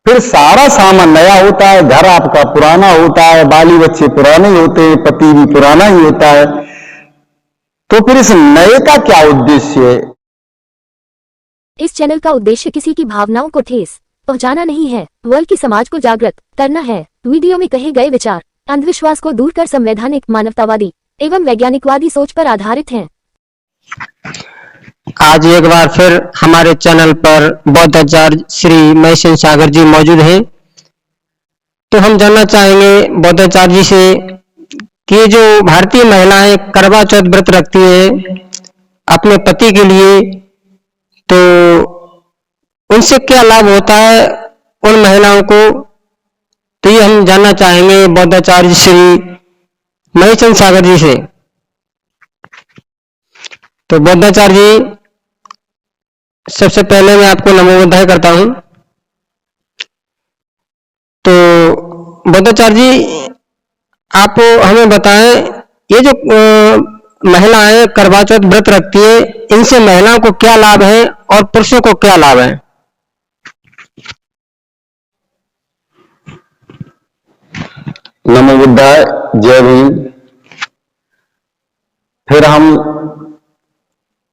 फिर सारा सामान नया होता है, घर आपका पुराना होता है, बाली बच्चे पुराने होते हैं, पति भी पुराना ही होता है। तो फिर इस नए का क्या उद्देश्य है? इस चैनल का उद्देश्य किसी की भावनाओं को ठेस पहुंचाना नहीं है, बल्कि समाज को जागृत करना है। वीडियो में कहे गए विचार अंधविश्वास को दूर कर संवैधानिक, मानवतावादी एवं वैज्ञानिकवादी सोच पर आधारित हैं। आज एक बार फिर हमारे चैनल पर बौद्धाचार्य श्री महेश सागर जी मौजूद हैं। तो हम जानना चाहेंगे बौद्धाचार्य जी से कि जो भारतीय महिलाएं करवा चौथ व्रत रखती हैं अपने पति के लिए, तो उनसे क्या लाभ होता है उन महिलाओं को, तो ये हम जानना चाहेंगे बौद्धाचार्य श्री महेश सागर जी से। तो बौद्धाचार्य जी, सबसे पहले मैं आपको नमो बुद्धाय करता हूं। तो बौद्धाचार्य जी, आप हमें बताएं, ये जो महिलाएं करवा चौथ व्रत रखती है, इनसे महिलाओं को क्या लाभ है और पुरुषों को क्या लाभ है? नमो बुद्धाय, जय भीम। फिर हम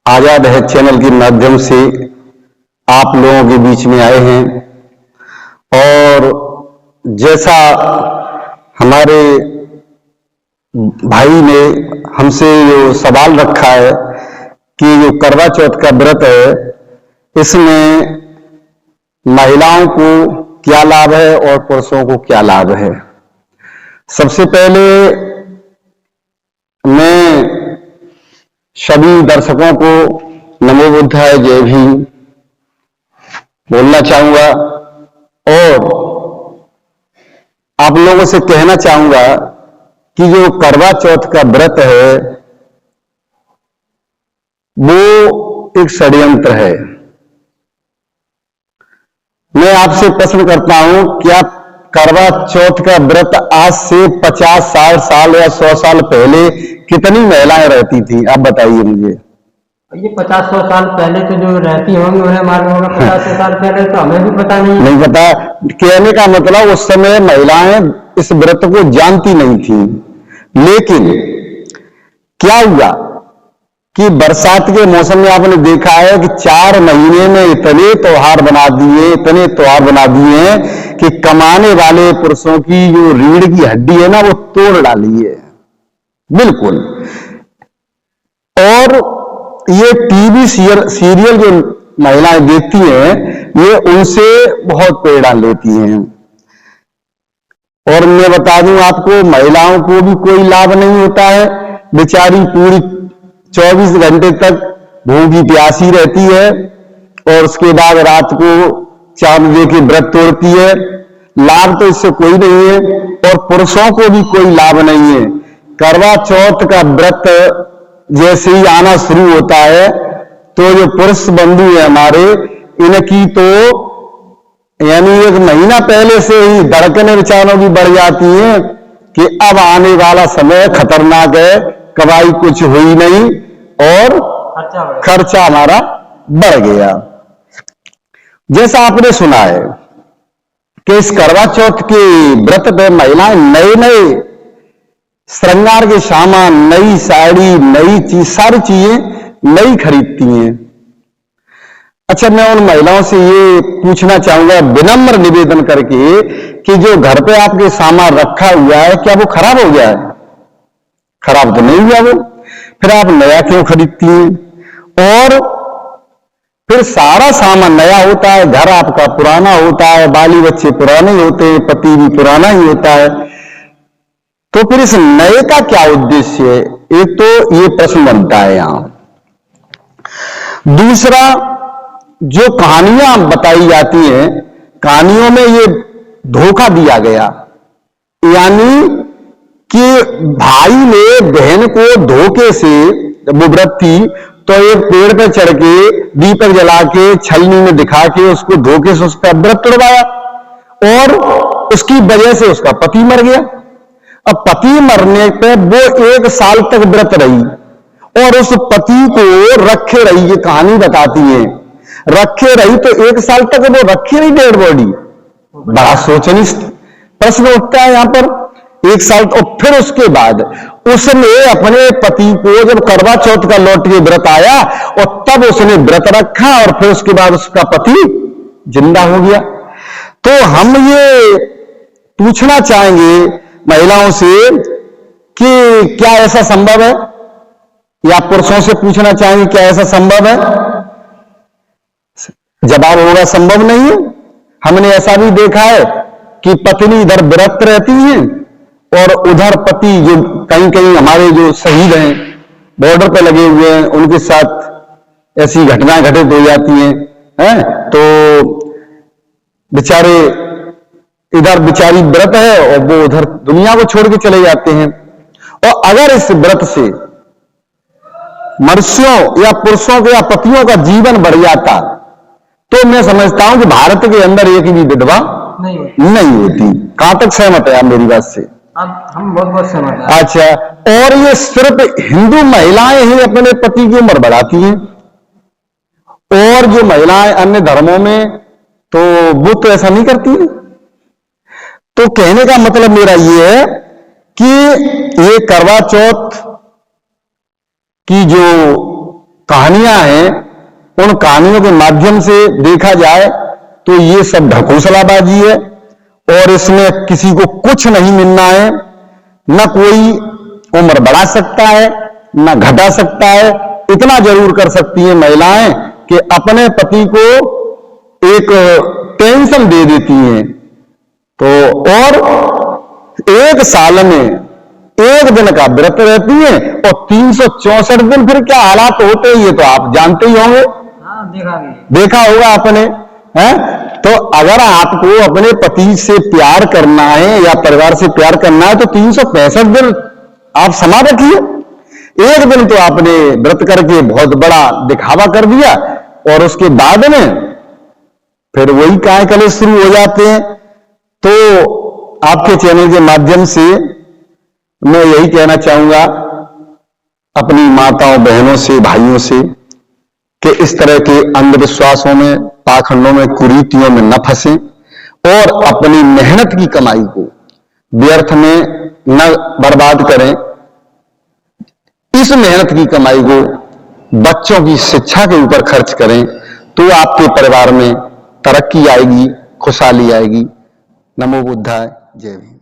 आजाद है चैनल के माध्यम से आप लोगों के बीच में आए हैं, और जैसा हमारे भाई ने हमसे जो सवाल रखा है कि जो करवा चौथ का व्रत है, इसमें महिलाओं को क्या लाभ है और पुरुषों को क्या लाभ है। सबसे पहले मैं सभी दर्शकों को नमो बुद्धाय, जय भीम बोलना चाहूंगा, और आप लोगों से कहना चाहूंगा कि जो करवा चौथ का व्रत है वो एक षड्यंत्र है। मैं आपसे प्रश्न करता हूं, क्या करवा चौथ का व्रत आज से 50-60 साल या 100 साल पहले कितनी महिलाएं रहती थी? आप बताइए मुझे। ये 50-100 साल पहले तो जो रहती होंगी उन्हें मालूम होगा, 50 साल पहले तो हमें भी पता नहीं पता। कहने का मतलब उस समय महिलाएं इस व्रत को जानती नहीं थी। लेकिन क्या हुआ कि बरसात के मौसम में आपने देखा है कि 4 महीने में इतने त्योहार बना दिए हैं कि कमाने वाले पुरुषों की जो रीढ़ की हड्डी है ना, वो तोड़ डाली है बिल्कुल। और ये टीवी सीरियल जो महिलाएं देखती हैं, ये उनसे बहुत प्रेरणा लेती हैं। और मैं बता दूं आपको, महिलाओं को भी कोई लाभ नहीं होता है। बेचारी पूरी 24 घंटे तक भूखी प्यासी रहती है, और उसके बाद रात को चांद दे के व्रत तोड़ती है। लाभ तो इससे कोई नहीं है, और पुरुषों को भी कोई लाभ नहीं है। करवा चौथ का व्रत जैसे ही आना शुरू होता है, तो जो पुरुष बंधु है हमारे, इनकी तो यानी 1 महीना पहले से ही धड़कनें विचारों की बढ़ जाती हैं कि अब आने वाला समय खतरनाक है, कमाई कुछ हुई नहीं और खर्चा हमारा बढ़ गया। जैसा आपने सुना है कि इस करवा चौथ के व्रत पे महिलाएं नए श्रृंगार के सामान, नई साड़ी, नई चीज, सारी चीजें नई खरीदती हैं। अच्छा, मैं उन महिलाओं से ये पूछना चाहूंगा विनम्र निवेदन करके कि जो घर पे आपके सामान रखा हुआ है, क्या वो खराब हो गया है? खराब तो नहीं हुआ वो, फिर आप नया क्यों खरीदती हैं? और फिर सारा सामान नया होता है, घर आपका पुराना होता है, बाली बच्चे पुराने होते हैं, पति भी पुराना ही होता है। तो फिर इस नए का क्या उद्देश्य है? एक तो ये प्रश्न बनता है यहां। दूसरा, जो कहानियां बताई जाती हैं, कहानियों में ये धोखा दिया गया, यानी कि भाई ने बहन को धोखे से, जब वो व्रत थी तो एक पेड़ पर चढ़ के दीपक जला के छलनी में दिखा के उसको धोखे से उसका व्रत तोड़वाया, और उसकी वजह से उसका पति मर गया। अब पति मरने पर वो 1 साल तक व्रत रही, और उस पति को रखे रही, ये कहानी बताती है, रखे रही तो 1 साल तक वो रखी रही डेड बॉडी, बड़ा सोचनीय प्रश्न उठता है यहाँ पर। 1 साल और फिर उसके बाद उसने अपने पति को जब करवा चौथ का लौट के व्रत आया और तब उसने व्रत रखा और फिर उसके बाद उसका पति जिंदा हो गया। तो हम ये पूछना चाहेंगे महिलाओं से कि क्या ऐसा संभव है, या पुरुषों से पूछना चाहेंगे क्या ऐसा संभव है? जवाब होगा संभव नहीं है। हमने ऐसा भी देखा है कि पत्नी इधर व्रत रहती है और उधर पति, जो कहीं कहीं हमारे जो शहीद हैं बॉर्डर पर लगे हुए हैं, उनके साथ ऐसी घटनाएं घटित हो जाती हैं, तो बेचारे इधर बेचारी व्रत है और वो उधर दुनिया को छोड़ के चले जाते हैं। और अगर इस व्रत से मनुष्यों या पुरुषों के या पतियों का जीवन बढ़ जाता तो मैं समझता हूं कि भारत के अंदर एक भी विधवा नहीं होती। कहां तक सहमत है आप मेरी बात से? हम बहुत सहमत हैं। अच्छा, और ये सिर्फ हिंदू महिलाएं ही अपने पति की उम्र बढ़ाती हैं, और जो महिलाएं अन्य धर्मों में तो वो तो ऐसा नहीं करती है। तो कहने का मतलब मेरा ये है कि ये करवा चौथ की जो कहानियां हैं, उन कहानियों के माध्यम से देखा जाए तो ये सब ढकोसलाबाजी है और इसमें किसी को कुछ नहीं मिलना है। न कोई उम्र बढ़ा सकता है न घटा सकता है। इतना जरूर कर सकती हैं महिलाएं कि अपने पति को एक टेंशन दे देती हैं। तो और 1 साल में 1 दिन का व्रत रहती है और 364 दिन फिर क्या हालात होते हैं ये तो आप जानते ही होंगे। देखा होगा आपने, हैं? तो अगर आपको अपने पति से प्यार करना है या परिवार से प्यार करना है तो 365 दिन आप समा रखिए। 1 दिन तो आपने व्रत करके बहुत बड़ा दिखावा कर दिया और उसके बाद में फिर वही काय कलेश शुरू हो जाते हैं। तो आपके चैनल के माध्यम से मैं यही कहना चाहूंगा अपनी माताओं, बहनों से, भाइयों से कि इस तरह के अंधविश्वासों में, पाखंडों में, कुरीतियों में न फंसें और अपनी मेहनत की कमाई को व्यर्थ में न बर्बाद करें। इस मेहनत की कमाई को बच्चों की शिक्षा के ऊपर खर्च करें तो आपके परिवार में तरक्की आएगी, खुशहाली आएगी। नमो बुद्धाय, जय भीम।